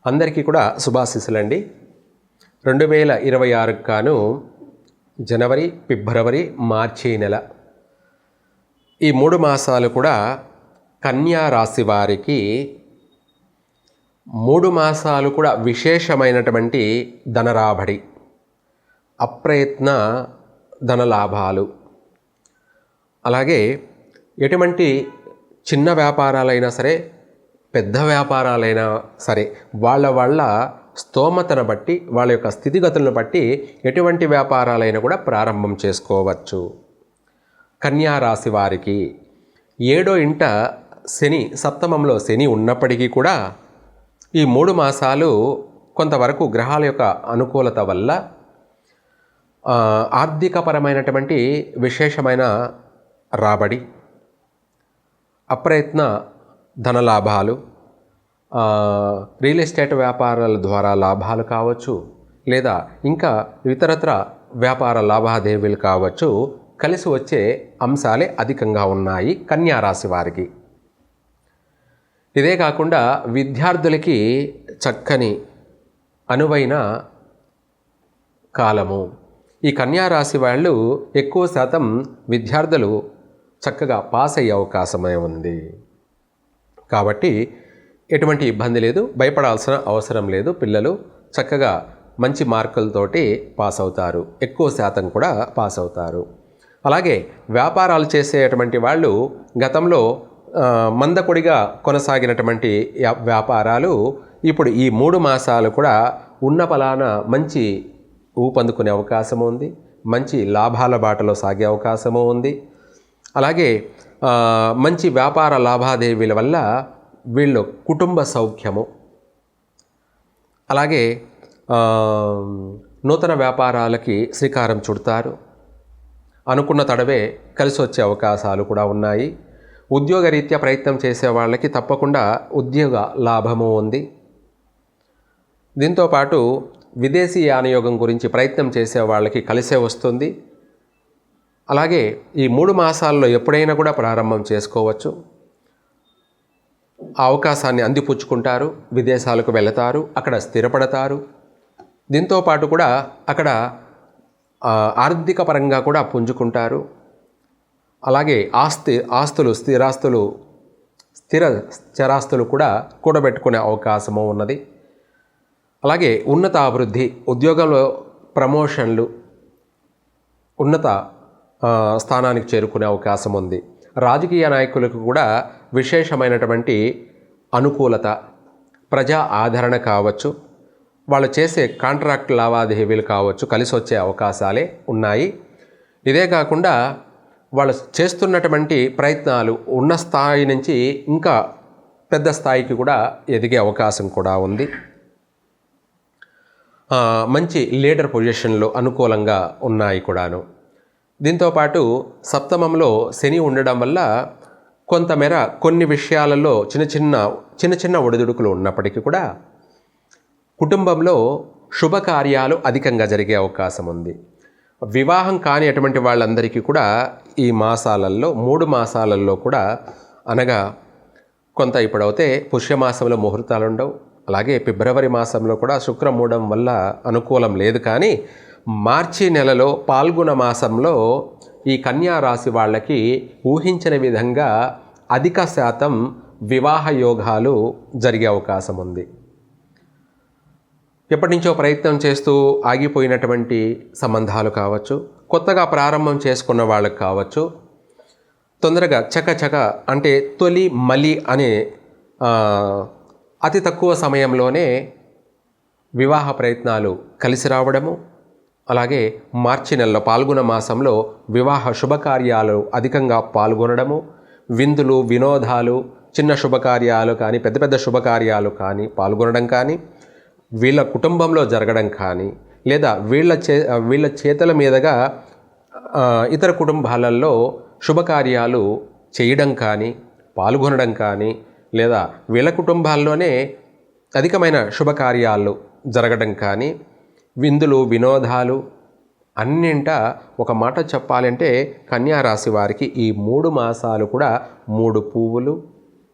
అందరికీ కూడా శుభాశీస్సులండి. 2026 గాను జనవరి, ఫిబ్రవరి, మార్చి నెల ఈ 3 మాసాలు కూడా కన్యా రాశి వారికి 3 మాసాలు కూడా విశేషమైనటువంటి ధనరాబడి, అప్రయత్న ధనలాభాలు, అలాగే ఎటువంటి చిన్న వ్యాపారాలైనా సరే పెద్ద వ్యాపారాలైనా సరే వాళ్ళ స్తోమతను బట్టి వాళ్ళ యొక్క స్థితిగతులను బట్టి ఎటువంటి వ్యాపారాలైనా కూడా ప్రారంభం చేసుకోవచ్చు. కన్యా రాశి వారికి 7వ ఇంట శని, సప్తమంలో శని ఉన్నప్పటికీ కూడా ఈ 3 మాసాలు కొంతవరకు గ్రహాల యొక్క అనుకూలత వల్ల ఆర్థికపరమైనటువంటి విశేషమైన రాబడి, అప్రయత్న ధనలాభాలు, రియల్ ఎస్టేట్ వ్యాపారాల ద్వారా లాభాలు కావచ్చు, లేదా ఇంకా ఇతరత్ర వ్యాపార లావాదేవీలు కావచ్చు, కలిసి వచ్చే అంశాలే అధికంగా ఉన్నాయి కన్యా రాశి వారికి. ఇదే కాకుండా విద్యార్థులకి చక్కని అనువైన కాలము. ఈ కన్యా రాశి వాళ్ళు ఎక్కువ శాతం విద్యార్థులు చక్కగా పాస్ అయ్యే అవకాశమే ఉంది. కాబట్టి ఎటువంటి ఇబ్బంది లేదు, భయపడాల్సిన అవసరం లేదు. పిల్లలు చక్కగా మంచి మార్కులతోటి పాస్ అవుతారు, ఎక్కువ శాతం కూడా పాస్ అవుతారు. అలాగే వ్యాపారాలు చేసేటువంటి వాళ్ళు గతంలో మందకొడిగా కొనసాగినటువంటి వ్యాపారాలు ఇప్పుడు ఈ 3 మాసాలు కూడా ఉన్న పలానా మంచి ఊపందుకునే అవకాశం ఉంది, మంచి లాభాల బాటలో సాగే అవకాశము ఉంది. అలాగే మంచి వ్యాపార లావాదేవీల వల్ల వీళ్ళు కుటుంబ సౌఖ్యము, అలాగే నూతన వ్యాపారాలకి శ్రీకారం చుడతారు. అనుకున్న తడవే కలిసి వచ్చే అవకాశాలు కూడా ఉన్నాయి. ఉద్యోగరీత్యా ప్రయత్నం చేసే వాళ్ళకి తప్పకుండా ఉద్యోగ లాభము ఉంది. దీంతోపాటు విదేశీ యానయోగం గురించి ప్రయత్నం చేసే వాళ్ళకి కలిసే వస్తుంది. అలాగే ఈ 3 మాసాల్లో ఎప్పుడైనా కూడా ప్రారంభం చేసుకోవచ్చు. ఆ అవకాశాన్ని అందిపుచ్చుకుంటారు, విదేశాలకు వెళతారు, అక్కడ స్థిరపడతారు. దీంతోపాటు కూడా అక్కడ ఆర్థిక పరంగా కూడా పుంజుకుంటారు. అలాగే ఆస్తులు, స్థిరాస్తులు కూడా కూడబెట్టుకునే అవకాశము ఉన్నది. అలాగే ఉన్నత అభివృద్ధి, ఉద్యోగంలో ప్రమోషన్లు, ఉన్నత స్థానానికి చేరుకునే అవకాశం ఉంది. రాజకీయ నాయకులకు కూడా విశేషమైనటువంటి అనుకూలత, ప్రజా ఆదరణ కావచ్చు, వాళ్ళు చేసే కాంట్రాక్ట్ లావాదేవీలు కావచ్చు, కలిసి వచ్చే అవకాశాలే ఉన్నాయి. ఇదే కాకుండా వాళ్ళు చేస్తున్నటువంటి ప్రయత్నాలు ఉన్న స్థాయి నుంచి ఇంకా పెద్ద స్థాయికి కూడా ఎదిగే అవకాశం కూడా ఉంది. మంచి లీడర్ పొజిషన్లో అనుకూలంగా ఉన్నాయి కూడాను. దీంతోపాటు సప్తమంలో శని ఉండడం వల్ల కొంతమేర కొన్ని విషయాలలో చిన్న చిన్న ఒడిదుడుకులు ఉన్నప్పటికీ కూడా కుటుంబంలో శుభకార్యాలు అధికంగా జరిగే అవకాశం ఉంది. వివాహం కాని అటువంటి వాళ్ళందరికీ కూడా ఈ మాసాలలో 3 మాసాలలో కూడా, అనగా కొంత ఇప్పుడైతే పుష్యమాసంలో ముహూర్తాలు ఉండవు, అలాగే ఫిబ్రవరి మాసంలో కూడా శుక్రమూఢం వల్ల అనుకూలం లేదు. కానీ మార్చి నెలలో పాల్గొన మాసంలో ఈ కన్యా రాశి వాళ్ళకి ఊహించిన విధంగా అధిక శాతం వివాహ యోగాలు జరిగే అవకాశం ఉంది. ఎప్పటి నుంచో ప్రయత్నం చేస్తూ ఆగిపోయినటువంటి సంబంధాలు కావచ్చు, కొత్తగా ప్రారంభం చేసుకున్న వాళ్ళకి కావచ్చు, తొందరగా చకచక అంటే తొలి మలి అనే అతి తక్కువ సమయంలోనే వివాహ ప్రయత్నాలు కలిసి రావడము, అలాగే మార్చి నెలలో పాల్గొన మాసంలో వివాహ శుభకార్యాలు అధికంగా పాల్గొనడము, విందులు, వినోదాలు, చిన్న శుభకార్యాలు కానీ పెద్ద పెద్ద శుభకార్యాలు కానీ పాల్గొనడం కానీ, వీళ్ళ కుటుంబంలో జరగడం కానీ, లేదా వీళ్ళ చేతుల మీదుగా ఇతర కుటుంబాలలో శుభకార్యాలు చేయడం కానీ, పాల్గొనడం కానీ, లేదా వీళ్ళ కుటుంబాల్లోనే అధికమైన శుభకార్యాలు జరగడం కానీ, విందులు, వినోదాలు అన్నింట ఒక మాట చెప్పాలంటే కన్యా రాశి వారికి ఈ 3 మాసాలు కూడా 3 పువ్వులు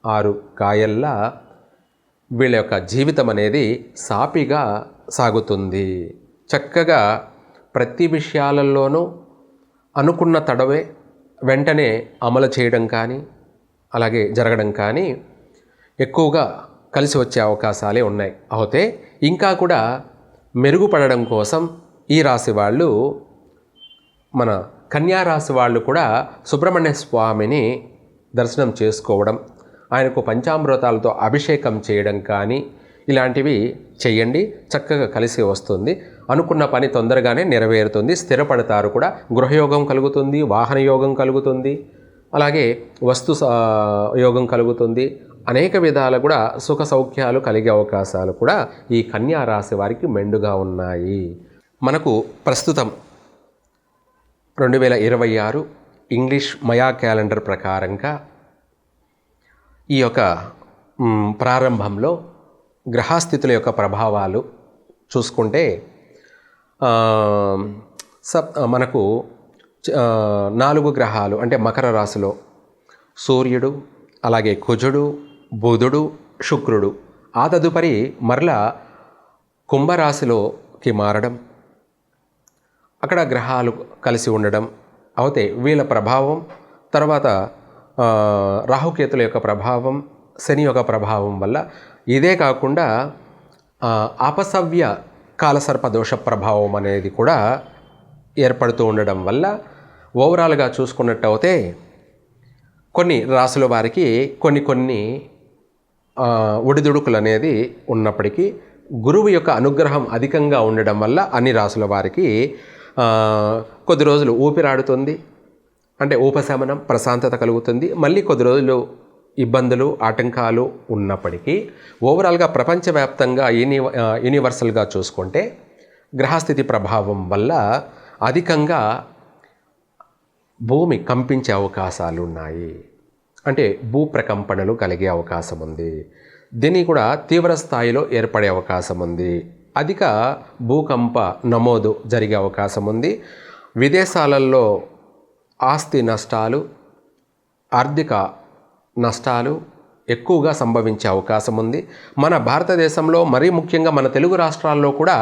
6 కాయల్లా వీళ్ళ యొక్క జీవితం అనేది సాఫీగా సాగుతుంది. చక్కగా ప్రతి విషయాలలోనూ అనుకున్న తడవే వెంటనే అమలు చేయడం కానీ అలాగే జరగడం కానీ ఎక్కువగా కలిసి వచ్చే అవకాశాలే ఉన్నాయి. అయితే ఇంకా కూడా మెరుగుపడడం కోసం ఈ రాశి వాళ్ళు, మన కన్యా రాశి వాళ్ళు కూడా సుబ్రహ్మణ్య స్వామిని దర్శనం చేసుకోవడం, ఆయనకు పంచామృతాలతో అభిషేకం చేయడం కానీ ఇలాంటివి చేయండి. చక్కగా కలిసి వస్తుంది. అనుకున్న పని తొందరగానే నెరవేరుతుంది. స్థిరపడతారు కూడా. గృహయోగం కలుగుతుంది, వాహన యోగం కలుగుతుంది, అలాగే వస్తు యోగం కలుగుతుంది. అనేక విధాలు కూడా సుఖ సౌఖ్యాలు కలిగే అవకాశాలు కూడా ఈ కన్యా రాశి వారికి మెండుగా ఉన్నాయి. మనకు ప్రస్తుతం 2026 ఇంగ్లీష్ మయా క్యాలెండర్ ప్రకారంగా ఈ యొక్క ప్రారంభంలో గ్రహస్థితుల యొక్క ప్రభావాలు చూసుకుంటే మనకు 4 గ్రహాలు అంటే మకర రాశిలో సూర్యుడు, అలాగే కుజుడు, బుధుడు, శుక్రుడు, ఆ తదుపరి మరలా కుంభరాశిలోకి మారడం, అక్కడ గ్రహాలు కలిసి ఉండడం అవుతే వీళ్ళ ప్రభావం, తర్వాత రాహుకేతుల యొక్క ప్రభావం, శని యొక్క ప్రభావం వల్ల, ఇదే కాకుండా అపసవ్య కాలసర్ప దోష ప్రభావం అనేది కూడా ఏర్పడుతూ ఉండడం వల్ల ఓవరాల్గా చూసుకున్నట్టయితే కొన్ని రాసుల వారికి కొన్ని ఒడిదుడుకులు అనేది ఉన్నప్పటికీ గురువు యొక్క అనుగ్రహం అధికంగా ఉండడం వల్ల అన్ని రాసుల వారికి కొద్ది రోజులు ఊపిరాడుతుంది. అంటే ఉపశమనం, ప్రశాంతత కలుగుతుంది. మళ్ళీ కొద్ది రోజులు ఇబ్బందులు, ఆటంకాలు ఉన్నప్పటికీ ఓవరాల్గా ప్రపంచవ్యాప్తంగా యూనివర్సల్గా చూసుకుంటే గ్రహస్థితి ప్రభావం వల్ల అధికంగా భూమి కంపించే అవకాశాలు ఉన్నాయి. అంటే భూ ప్రకంపనలు కలిగే అవకాశం ఉంది. దీన్ని కూడా తీవ్ర స్థాయిలో ఏర్పడే అవకాశం ఉంది. అధిక భూకంప నమోదు జరిగే అవకాశం ఉంది. విదేశాలలో ఆస్తి నష్టాలు, ఆర్థిక నష్టాలు ఎక్కువగా సంభవించే అవకాశం ఉంది. మన భారతదేశంలో మరీ ముఖ్యంగా మన తెలుగు రాష్ట్రాల్లో కూడా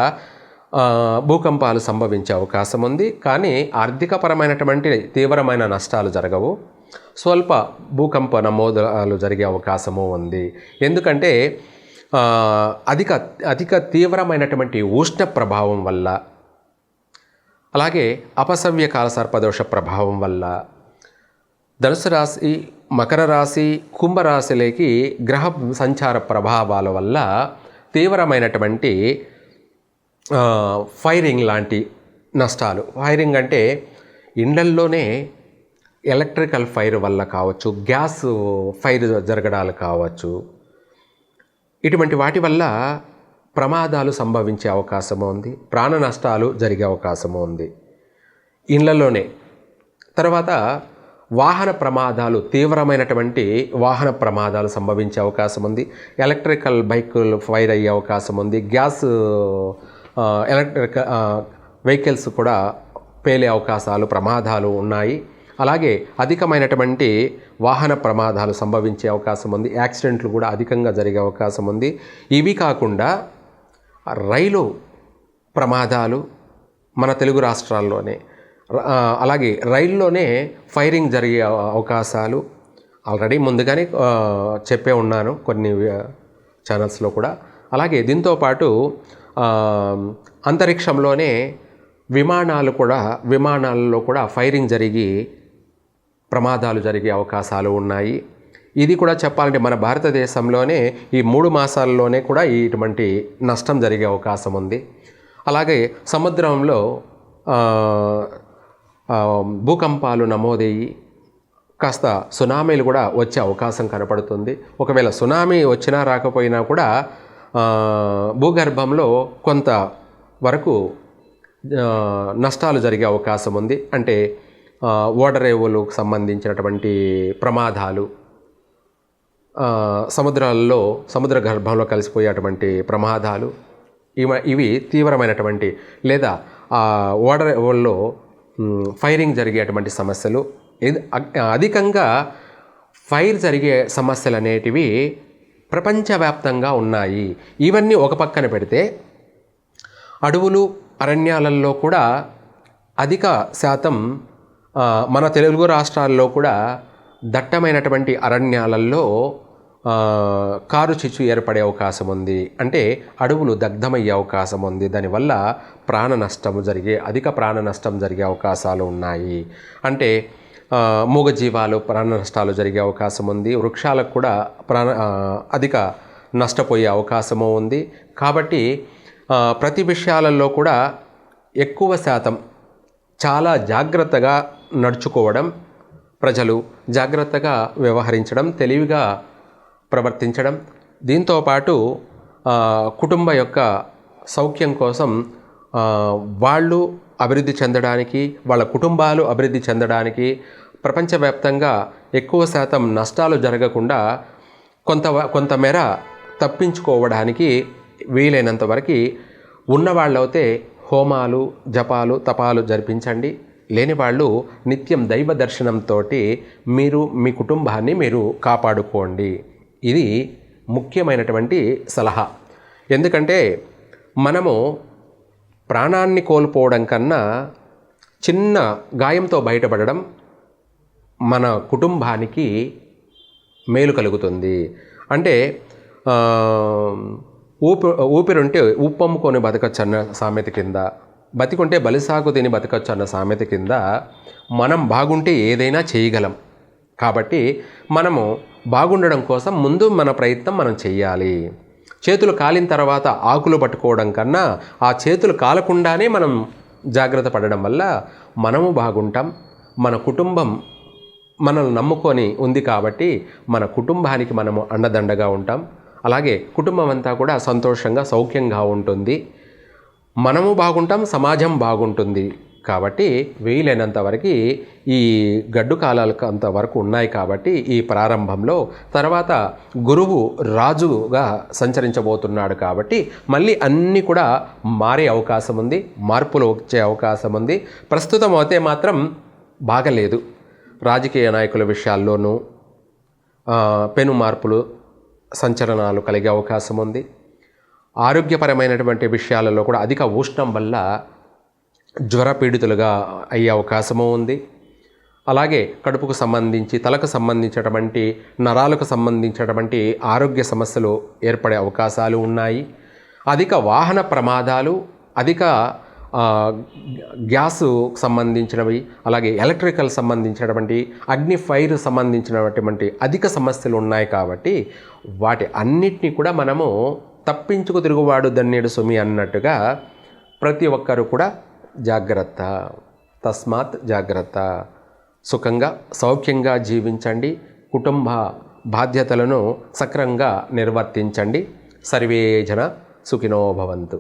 భూకంపాలు సంభవించే అవకాశం ఉంది. కానీ ఆర్థికపరమైనటువంటి తీవ్రమైన నష్టాలు జరగవు. స్వల్ప భూకంప నమోదాలు జరిగే అవకాశము ఉంది. ఎందుకంటే అధిక తీవ్రమైనటువంటి ఉష్ణ ప్రభావం వల్ల, అలాగే అపసవ్య కాల సర్పదోష ప్రభావం వల్ల ధనుసు రాశి, మకర రాశి, కుంభరాశిలోకి గ్రహ సంచార ప్రభావాల వల్ల తీవ్రమైనటువంటి ఫైరింగ్ లాంటి నష్టాలు. ఫైరింగ్ అంటే ఇండ్లల్లోనే ఎలక్ట్రికల్ ఫైర్ వల్ల కావచ్చు, గ్యాస్ ఫైర్ జరగడాలు కావచ్చు, ఇటువంటి వాటి వల్ల ప్రమాదాలు సంభవించే అవకాశం ఉంది. ప్రాణ నష్టాలు జరిగే అవకాశం ఉంది ఇండ్లలోనే. తర్వాత వాహన ప్రమాదాలు, తీవ్రమైనటువంటి వాహన ప్రమాదాలు సంభవించే అవకాశం ఉంది. ఎలక్ట్రికల్ బైకులు ఫైర్ అయ్యే అవకాశం ఉంది. గ్యాస్ ఎలక్ట్రిక్ వెహికల్స్ కూడా పేలే అవకాశాలు, ప్రమాదాలు ఉన్నాయి. అలాగే అధికమైనటువంటి వాహన ప్రమాదాలు సంభవించే అవకాశం ఉంది. యాక్సిడెంట్లు కూడా అధికంగా జరిగే అవకాశం ఉంది. ఇవి కాకుండా రైలు ప్రమాదాలు మన తెలుగు రాష్ట్రాల్లోనే, అలాగే రైల్లోనే ఫైరింగ్ జరిగే అవకాశాలు ఆల్రెడీ ముందుగానే చెప్పే ఉన్నాను కొన్ని ఛానల్స్లో కూడా. అలాగే దీంతోపాటు అంతరిక్షంలోనే విమానాలలో కూడా ఫైరింగ్ జరిగి ప్రమాదాలు జరిగే అవకాశాలు ఉన్నాయి. ఇది కూడా చెప్పాలంటే మన భారతదేశంలోనే ఈ 3 మాసాల్లోనే కూడా ఇటువంటి నష్టం జరిగే అవకాశం ఉంది. అలాగే సముద్రంలో భూకంపాలు నమోదయ్యి కాస్త సునామీలు కూడా వచ్చే అవకాశం కనపడుతుంది. ఒకవేళ సునామీ వచ్చినా రాకపోయినా కూడా భూగర్భంలో కొంత వరకు నష్టాలు జరిగే అవకాశం ఉంది. అంటే ఓడరేవులకు సంబంధించినటువంటి ప్రమాదాలు, సముద్రాల్లో సముద్ర గర్భంలో కలిసిపోయేటువంటి ప్రమాదాలు, ఇవి తీవ్రమైనటువంటి, లేదా ఓడరేవుల్లో ఫైరింగ్ జరిగేటువంటి సమస్యలు, అధికంగా ఫైర్ జరిగే సమస్యలు అనేటివి ప్రపంచవ్యాప్తంగా ఉన్నాయి. ఇవన్నీ ఒక పక్కన పెడితే అడవులు అరణ్యాలలో కూడా అధిక శాతం మన తెలుగు రాష్ట్రాల్లో కూడా దట్టమైనటువంటి అరణ్యాలలో కారు చిచ్చు ఏర్పడే అవకాశం ఉంది. అంటే అడవులు దగ్ధమయ్యే అవకాశం ఉంది. దానివల్ల అధిక ప్రాణ నష్టం జరిగే అవకాశాలు ఉన్నాయి. అంటే మూగజీవాలు ప్రాణ నష్టాలు జరిగే అవకాశం ఉంది. వృక్షాలకు కూడా అధిక నష్టపోయే అవకాశము ఉంది. కాబట్టి ప్రతి విషయాలలో కూడా ఎక్కువ శాతం చాలా జాగ్రత్తగా నడుచుకోవడం, ప్రజలు జాగ్రత్తగా వ్యవహరించడం, తెలివిగా ప్రవర్తించడం, దీంతోపాటు కుటుంబ యొక్క సౌఖ్యం కోసం వాళ్ళు అభివృద్ధి చెందడానికి, వాళ్ళ కుటుంబాలు అభివృద్ధి చెందడానికి, ప్రపంచవ్యాప్తంగా ఎక్కువ శాతం నష్టాలు జరగకుండా కొంతమేర తప్పించుకోవడానికి వీలైనంత వరకు ఉన్నవాళ్ళైతే హోమాలు, జపాలు, తపాలు జరిపించండి. లేని వాళ్ళు నిత్యం దైవ దర్శనంతో మీరు మీ కుటుంబాన్ని మీరు కాపాడుకోండి. ఇది ముఖ్యమైనటువంటి సలహా. ఎందుకంటే మనము ప్రాణాన్ని కోల్పోవడం కన్నా చిన్న గాయంతో బయటపడడం మన కుటుంబానికి మేలు కలుగుతుంది. అంటే ఊపిరుంటే ఉప్పమ్ముకొని బతకచ్చు అన్న సామెత కింద, బతికుంటే బలిసాకు తిని బతకచ్చు అన్న సామెత కింద మనం బాగుంటే ఏదైనా చేయగలం. కాబట్టి మనము బాగుండడం కోసం ముందు మన ప్రయత్నం మనం చెయ్యాలి. చేతులు కాలిన తర్వాత ఆకులు పట్టుకోవడం కన్నా ఆ చేతులు కాలకుండానే మనం జాగ్రత్త పడడం వల్ల మనము బాగుంటాం. మన కుటుంబం మనల్ని నమ్ముకొని ఉంది కాబట్టి మన కుటుంబానికి మనము అండదండగా ఉంటాం. అలాగే కుటుంబం అంతా కూడా సంతోషంగా సౌఖ్యంగా ఉంటుంది. మనము బాగుంటాం, సమాజం బాగుంటుంది. కాబట్టి వీలైనంత వరకు ఈ గడ్డు కాలాలకు అంతవరకు ఉన్నాయి. కాబట్టి ఈ ప్రారంభంలో తర్వాత గురువు రాజుగా సంచరించబోతున్నాడు. కాబట్టి మళ్ళీ అన్నీ కూడా మారే అవకాశం ఉంది, మార్పులు వచ్చే అవకాశం ఉంది. ప్రస్తుతం అయితే మాత్రం బాగలేదు. రాజకీయ నాయకుల విషయాల్లోనూ పెను మార్పులు, సంచలనాలు కలిగే అవకాశం ఉంది. ఆరోగ్యపరమైనటువంటి విషయాలలో కూడా అధిక ఉష్ణం వల్ల జ్వర పీడితులుగా అయ్యే అవకాశము ఉంది. అలాగే కడుపుకు సంబంధించి, తలకు సంబంధించినటువంటి, నరాలకు సంబంధించినటువంటి ఆరోగ్య సమస్యలు ఏర్పడే అవకాశాలు ఉన్నాయి. అధిక వాహన ప్రమాదాలు, అధిక గ్యాసు సంబంధించినవి, అలాగే ఎలక్ట్రికల్ సంబంధించినటువంటి, అగ్ని ఫైర్ సంబంధించినటువంటి అధిక సమస్యలు ఉన్నాయి. కాబట్టి వాటి అన్నిటినీ కూడా మనము తప్పించుకు తిరుగువాడు దన్నేడు సుమి అన్నట్టుగా ప్రతి ఒక్కరూ కూడా జాగ్రత్త, తస్మాత్ జాగ్రత్త. సుఖంగా సౌఖ్యంగా జీవించండి. కుటుంబ బాధ్యతలను సక్రమంగా నిర్వర్తించండి. సర్వే జన సుఖినో భవంతు.